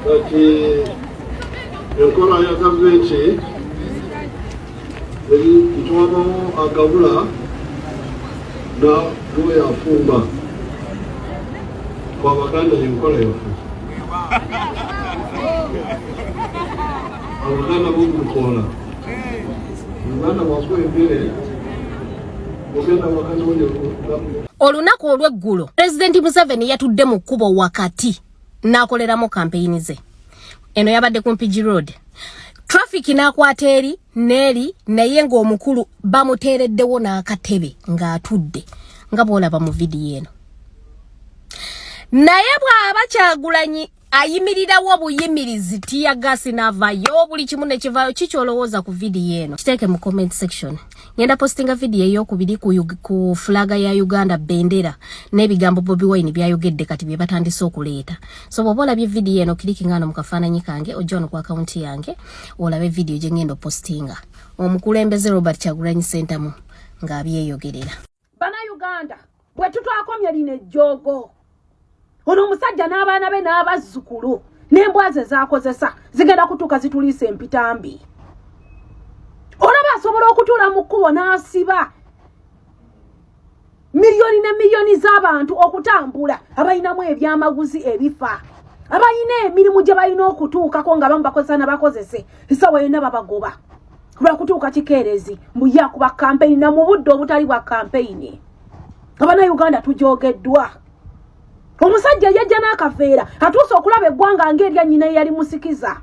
kati enkola ya gavumenti itwamo agabula na tuwe afumba kwa Baganda enkola yafu Abaganda b'okukola Uganda wakwembere ogenda wakati wonye olunaku olw'eggulo President Museveni yatudde mu kkubo wakati n'akoleramu kampeyini ze. Eno yabadde ku Mpigi Road. Traffic n'akwata eri n'eri naye ng'omukulu bamuteereddewo n'akatebe ng'atudde nga bw'olaba mu vidiyo eno. Naye bw'aba Kyagulanyi ayimirirawo buyimirizi tiya gasi n'avaayo buli kimu ne kivaayo kikyolowooza ku vidiyo eno. Kiteeke mu comment section. Ngenda postinga video ey'okubiri ku flaga ya Uganda bendera n'ebigambo Bobi Wine byayogedde kati bye batandise okuleeta. So bw'oba olabye video eno klikinga hano mu kafaananyi kange ojja wano ku akaunti yange olabe video gye ngenda postinga. Omukulembeze Robert Kyagulanyi Ssentamu ng'abyeyogerera. Bana Uganda bwe tutwakomye lino ejjoogo. Ono omusajja n'abaana be n'abazzukulu n'embwa ze zaakozesa zigenda kutuuka zituliisa empitambi. Olaba asobola okutuula mu kkubo n'asiba miliyoni ne miliyoni z'abantu okutambula abayinamu ebyamaguzi ebifa abayina emirimu gye balina okutuukako nga bamu bakozesa n'abakozese essaawa yonna babagoba lwakutuuka kikeerezi mbuye akuba kampeyini na mu budde obutali bwa kampeyini. Abannayuganda tujoogeddwa. Omusajja yajja n'akafeera atuuse okulaba eggwanga ng'erya nnyina yali musikiza.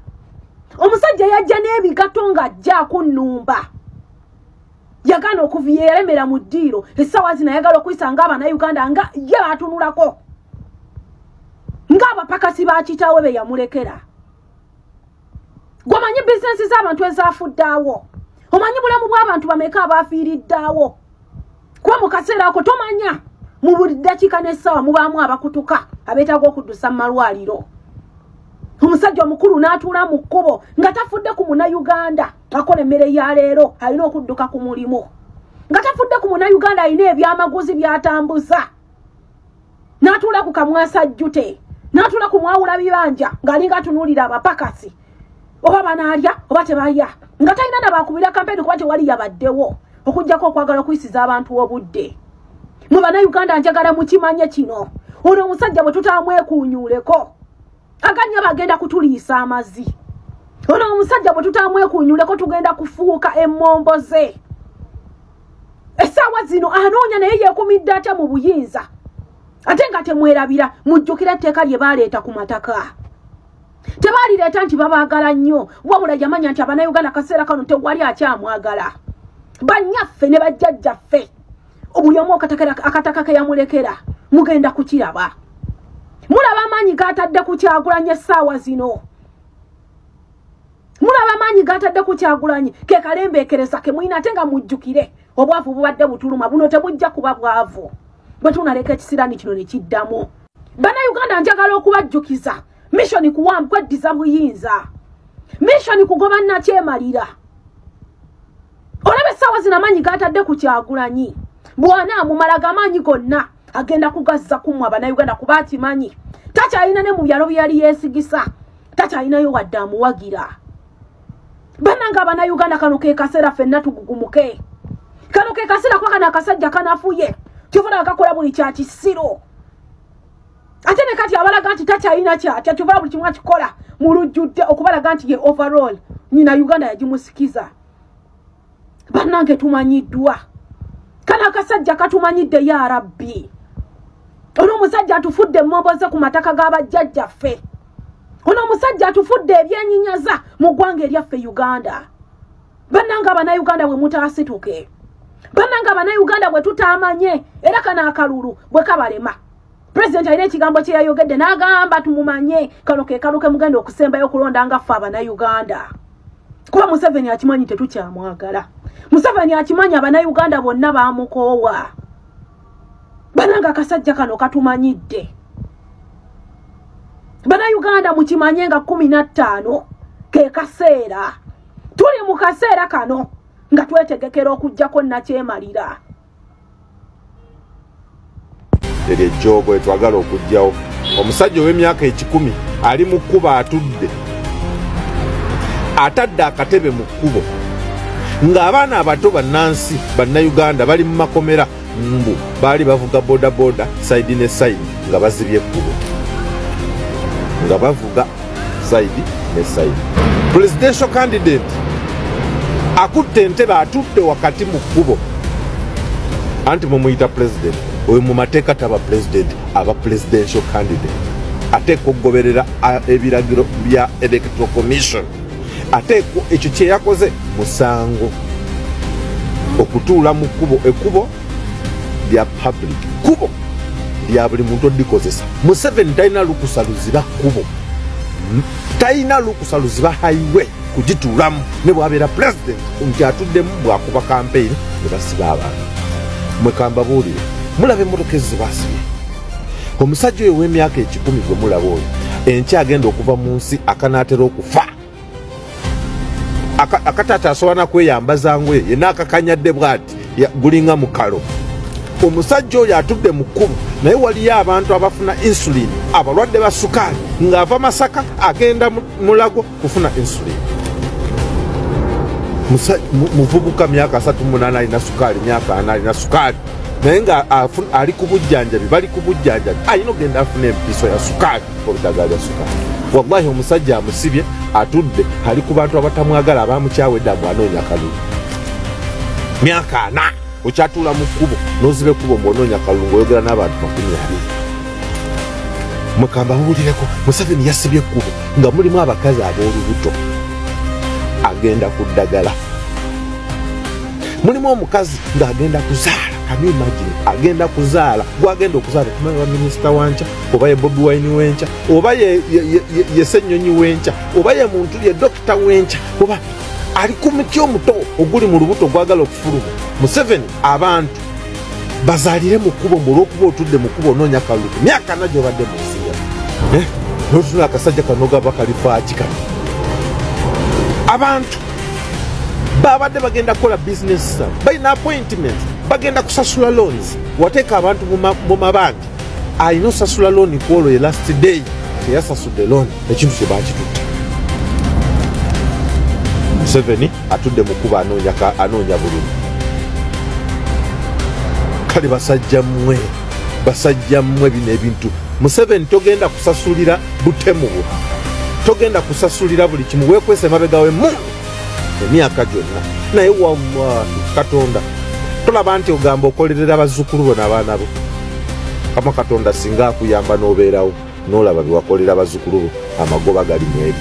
Omusajja yajja n'ebigato ng'ajja kunnumba. Yagaana okuviya eremera mu ddiiro essaawa zino ayagala okuyisa ng'Abannayuganda nga ye batunulako ng'abapakasi ba kitaawe be yamulekera. Gw'omanyi bizinensi z'abantu ezaafuddeawo. Omanyi bulamu bw'abantu bameka abaafiiriddaawo. Kuba mu kaseera ako tomanya mu buli ddakiika n'essaawa mubaamu abakutuka abeetaaga okuddusa mu malwaliro. Omusajja omukulu n'atuula mu kkubo nga tafudde ku Munnayuganda akola emmere ya leero alina okudduka ku mulimu. Nga tafudde ku Munnayuganda alina ebyamaguzi by'atambuza. N'atuula ku kamwasa jjute. N'atuula ku mwawula bibanja ng'alinga atunuulira abapakasi. Oba banaalya oba tebalya. Nga talina na baakubira kampeyini kuba tewali yabaddewo okuggyako okwagala okuyisiza abantu obudde. Mu Bannayuganda njagala mukimanye kino. Ono omusajja bwe tutamwekuunyuuleko aganya bagenda kutuliisa amazzi. Ono omusajja bwe tutamwekuunyuuleko tugenda kufuuka emmombo ze. Essaawa zino anoonya naye yeekumidde atya mu buyinza. Ate nga temwerabira mujjukira etteeka lye baaleeta ku mataka. Tebaalireeta nti babaagala nnyo wabula yamanya nti Abannayuganda kaseera kano tewali akyamwagala. Bannyaffe ne bajjajjaffe buli omu akataka ke yamulekera mugenda kukiraba. Mulaba amaanyi g'atadde ku Kyagulanyi essaawa zino. Mulaba amaanyi g'atadde ku Kyagulanyi ke kalembeekereza ke mulina ate nga mujjukire obwavu bubadde butuluma buno tebujja kuba bwavu. Bwe tunaleka ekisiraani kino ne kiddamu. Bannayuganda njagala okubajjukiza mission kuwamu kweddiza buyinza. Mission kugoba Nakyemalira. Olaba essaawa zino amaanyi g'atadde ku Kyagulanyi. Bw'anaamumala g'amaanyi gonna agenda kugazza kumwe Abannayuganda kuba akimanyi. Takyalina ne mu byalo bye yali yeesigisa. Takyalinayo wadde amuwagira. Bannanga Abannayuganda kano ke kaseera ffenna tugugumuke. Kano ke kaseera kwa kana akasajja kanafuye. Kyovula akakola buli kya kisiro. Ate ne kati abalaga nti takyalina kyatya kyovula buli kimu akikola mu lujjudde okubalaga nti ye overall nyina Uganda yagimusikiza. Bannange tumanyiddwa. Kana akasajja katumanyidde ya Rabbi. Ono omusajja atufudde emmombo ze ku mataka g'abajjajjaffe. Ono omusajja atufudde ebyennyinyaza mu ggwanga eryaffe Uganda. Bannanga Abannayuganda bwe mutaasituke. Bannanga Abannayuganda bwe tutaamanye era kana akalulu bwe kabalema. President alina ekigambo kye yayogedde n'agamba tumumanye kano ke kaluke mugenda okusembayo okulonda nga ffe Abannayuganda. Kuba Museveni akimanyi tetukyamwagala. Museveni akimanyi Abannayuganda bonna baamukoowa. Bannanga akasajja kano katumanyidde. Bannayuganda mukimanye nga 15 ke kaseera. Tuli mu kaseera kano nga twetegekera okujjako Nakyemalira. Eri ejjoogo etwagala okujjawo. Omusajja ow'emyaka 10 ali mu kkubo atudde atadde akatebe mu kkubo ng'abaana abato bannansi bannayuganda bali mu makomera mbu baali bavuga bodaboda saidi ne saidi nga bazibye ekkubo nga bavuga saidi ne saidi. Presidential candidate akutte entebe atudde wakati mu kkubo anti mumuyita president. Oyo mu mateeka taba president, aba presidential candidate. Ateeka okugoberera ebiragiro bya electoral commission. Ateeka ekyo kye yakoze musango okutuula mu kkubo. Ekkubo lya public, kkubo lya buli muntu odikozesa. Museveni talina lukusa luziba kkubo, talina lukusa luziba highway kugituulamu ne bw'abeera president nti atuddemu bw'akuba campaign ne basiba abantu. Mwekamba buulire mulaba emmotoka ezo basibye. Omusajja oyo w'emyaka 10 gwe mulaba oyo enkya agenda okuva mu nsi akanaatera okufa. Akataata asobola na kweyambaza ngoye yenna akakanyadde bw'ati gulinga mu kalo. Omusajja oyo atudde mu kkubo naye waliyo abantu abafuna insulin, abalwadde ba sukaali ng'ava Masaka agenda Mulago kufuna insulin. Muvubuka myaka 38 alina sukaali, myaka 4 alina sukaali naye nga ali ku bujjanjabi, bali ku bujjanjabi alina ogenda afuna empiso ya sukaali obutagali ya sukaali. Wallahi omusajja amusibye atudde ali ku bantu abatamwagala abamukyawedde amwanoonya kalulu. Myaka 4 okyatuula mu kkubo n'oziba ekkubo mbonoonya kalulu oyogera n'abantu 20. Mukamba muwulireko Museveni yasibye ekkubo nga mulimu abakazi ab'olubuto agenda ku ddagala. Mulimu omukazi ng'agenda kuzaala. Can you imagine? Agenda kuzaala. Gwagenda okuzaala tumanyi wa minisita wanca, oba ye Bobi Wine wenca, oba ye Ssenyonyi wenca, oba ye muntu ye dokita wenca, oba ali ku muti omuto oguli mu lubuto gwagala okufuluma. Museveni abantu bazaalire mu kkubo olw'okuba otudde mu kkubo onoonya kalulu. Myaka 4 gy'obadde mu nsi yaffe. N'otuna akasajja kano gaba kalifaaki kano. Abantu babadde bagenda kukola business balina appointment bagenda kusasula loans. Wateeka abantu mu mabandi alina osasula loan kwolwo ye last day teyasasudde loan ekintu kye bakitutte. Museveni atudde mu kuba anoonya bulumi. Kale basajja mmwe bino ebintu. Museveni togenda kusasulira butemu bwo, togenda kusasulira buli kimu, weekwese mabegawe mu emyaka gyonna. Naye wallahi Katonda tolaba nti ogamba okolerera bazzukulu bo n'abaana bo. Kama Katonda singa akuyamba n'obeerawo n'olaba byewakolera bazzukulu bo, amagoba gali mu ebyo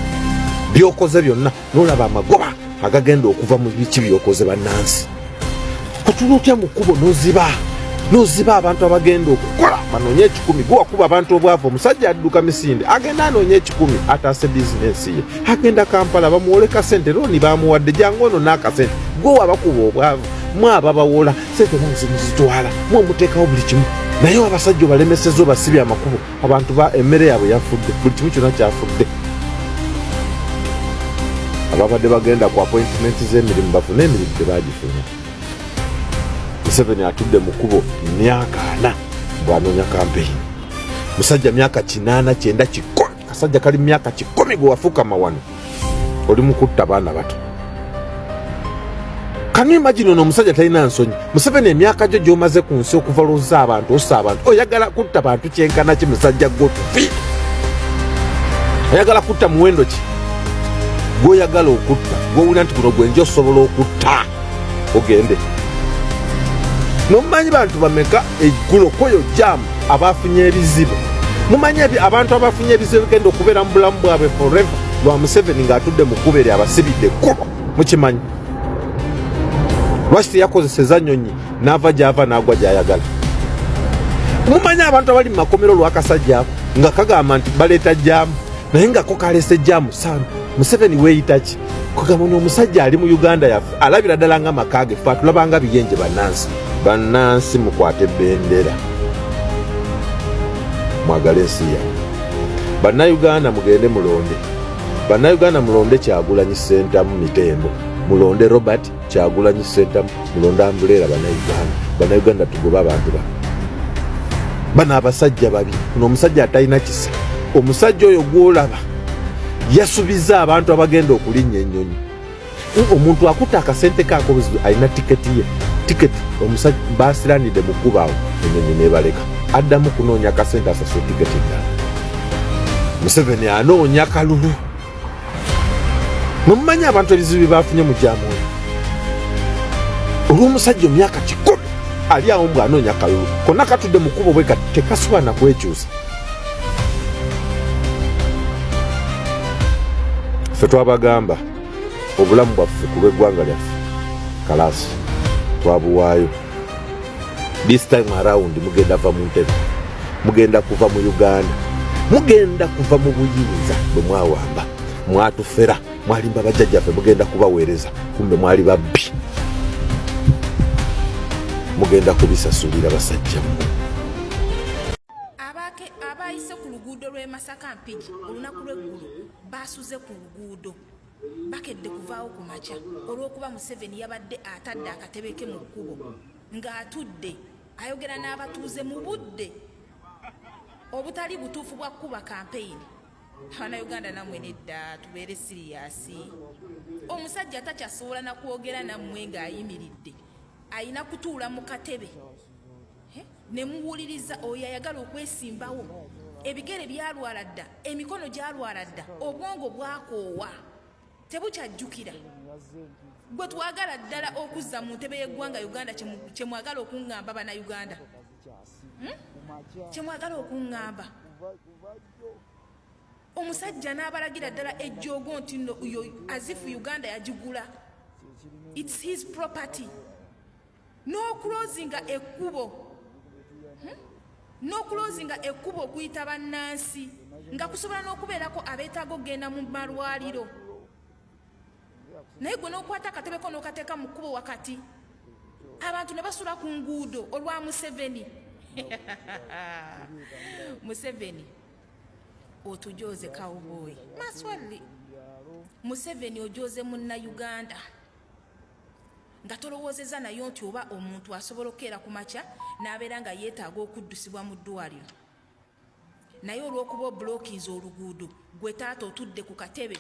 byokoze byonna, n'olaba amagoba agagenda okuva mu biki byokoze bannansi. Kutula otya mu kkubo n'oziba abantu abagenda okukola banoonye 10. Gwe wakuba abantu obwavu. Omusajja adduka Misinde agenda anoonye 10 ataase bizinensi ye, agenda Kampala bamuwoleka sente, looni bamuwadde jangu ono n'akasente. Gwe wabakuba obwavu, mwaba bawola sente muzitwala, muteekawo buli kimu. Naye abasajja balemesezza basibye amakubo, abantu emmere yaabwe yafudde, buli kimu kyonna kyafudde. Ababadde bagenda ku appointment z'emirimu bafune emirimu tebaagifuna. Museveni atudde mu kkubo myaka 4 bw'anoonya campaign. Musajja myaka 8, 9, 10. Kasajja kali myaka 10 gwe wafuuka mawano oli mu kutta baana bato. Can you imagine ono omusajja talina nsonyi? Museveni emyaka gyo gy'omaze ku nsi okuva lwoza abantu ossa abantu oyagala kutta bantu kyenkana ki? Musajja gwotufi oyagala kutta muwendo ki gwoyagala okutta? Gwowulira nti guno gwenja osobola okutta ogende. Mumanyi bantu bameka eggulo koyo jamu abafunye ebizibu. Mumanyi abantu abafunye ebizibu bigenda okubeera mu bulamu bwabwe forever lwa Museveni ng'atudde mu kkubo eryo abasibidde ekkubo. Mukimanyi lwaki teyakozeseza Nnyonyi n'ava gy'ava n'agwa gy'ayagala? Mumanyi abantu abali mu makomero lw'akasajja ako nga kagamba nti baleeta jamu naye nga ko kaleese jamu sana. Museveni weeyita ki? Kugamba omusajja ali mu Uganda yaffe alabira ddala ng'amaka ge, ffe atulabanga biyenje bannansi mukwate bendera mwagale ensi yammwe. Bannayuganda mugende mulonde. Bannayuganda mulonde Kyagulanyi Ssentamu Mitembo, mulonde Robert Kyagulanyi Ssentamu, mulonde Ambulera. Bannayuganda tugoba abantu bano abasajja babi. Ono omusajja atalina kisa omusajja oyo gwolaba yasubiza abantu abagenda okulinnya ennyonyi. Omuntu akutta akasente kaako alina tiketi ye. Tiketi omusajja baasiranidde mu kkubaawo ennyonyi nebaleka. Addamu kunoonya akasente asasula tiketi endala. Museveni anoonya kalulu. Mumanyi abantu ebizibu bye baafunye mu jaamu oyo. Olw'omusajja emyaka 10 ali awo mbw anoonya kalulu. Konna katudde mu kkubo bwe kati tekasubana kwekyusa. Ffe twabagamba obulamu bwaffe ku lw'eggwanga lyaffe kalaasi twabuwaayo. This time around mugenda va mu ntebe, mugenda kuva mu Uganda, mugenda kuva mu buyinza bwe mwawamba, mwatufera, mwalimba bajjajjaffe, mugenda kubaweereza, kumbe mwali babbi. Mugenda kubisasulira basajja mmwe. Abayise ku luguudo lw'e Masaka Mpigi olunaku lw'eggulu baasuze ku luguudo bakedde kuvaawo ku makya olw'okuba Museveni yabadde atadde akatebe ke mu kkubo ng'atudde ayogera n'abatuuze mu budde obutali butuufu bwa kuba kampeyini. Bannayuganda nammwe nedda tubeere siriyasi. Omusajja takyasobola na kwogera nammwe ng'ayimiridde, ayina kutuula mu katebe ne muwuliriza oyo ayagala okwesimbawo. Ebigere byalwala dda, emikono gyalwala dda, obwongo bwakoowa, tebukyajjukira. Gwe twagala ddala okuzza mu ntebe y'eggwanga Uganda kye mwagala okuŋŋamba bannayuganda, kye mwagala okuŋŋamba. Omusajja n'abalagira ddala ejjoogo nti nno azifu Uganda yagigula, it's his property. N'okulozinga ekkubo okuyita bannansi nga kusobola n'okubeerako abeetaaga okgenda mu malwaliro, naye gwe n'okwata akatebeko n'okateeka mu kkubo wakati, abantu ne basula ku nguudo olwa Museveni. Museveni otujoze cowboy maswali. Museveni ojoze munnayuganda nga tolowoozezza nayo nti oba omuntu asobola okukeera ku makya n'abeera nga yeetaaga okuddusibwa mu ddwaliro, naye olw'okuba obulokiza oluguudo gwe taata otudde ku katebe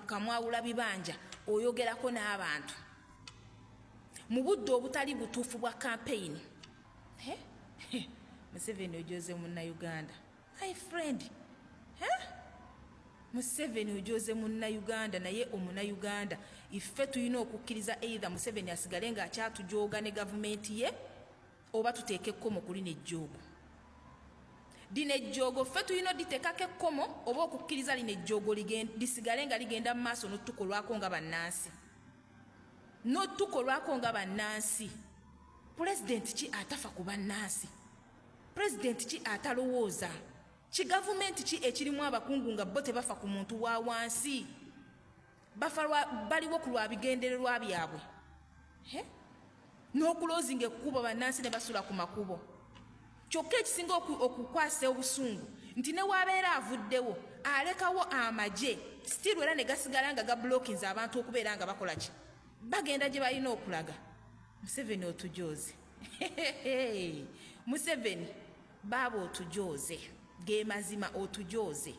kamwawula bibanja oyogerako n'abantu mu budde obutali butuufu bwa kampeyini. Museveni ojoze munnayuganda my friend. Museveni ojoze munnayuganda, naye omunnayuganda iffe tulina okukkiriza either Museveni asigale nga akyatujooga ne gavumenti ye oba tuteeke ekkomo ku lino ejjoogo. Lino ejjoogo ffe tulina oditeekako ekkomo oba okukkiriza lino ejjoogo lisigale nga ligenda mu maaso n'otukolwako nga bannansi. N'otukolwako nga bannansi. Pulezidenti ki atafa ku bannansi? Pulezidenti ki atalowooza? Kigavumenti ki ekirimu abakungu nga bo tebafa ku muntu wa wansi? Bafa baliwo ku lwa bigendererwa byabwe. N'okulozinga ekkubo bannansi ne basula ku makubo. Kyokka ekisinga okukwasa obusungu nti ne waabeera avuddewo alekawo amagye still era ne gasigala nga gablokinze abantu okubeera nga bakola ki? Bagenda gye balina okulaga. Museveni otujoze. Museveni baaba otujoze. Ge mazima otujoze.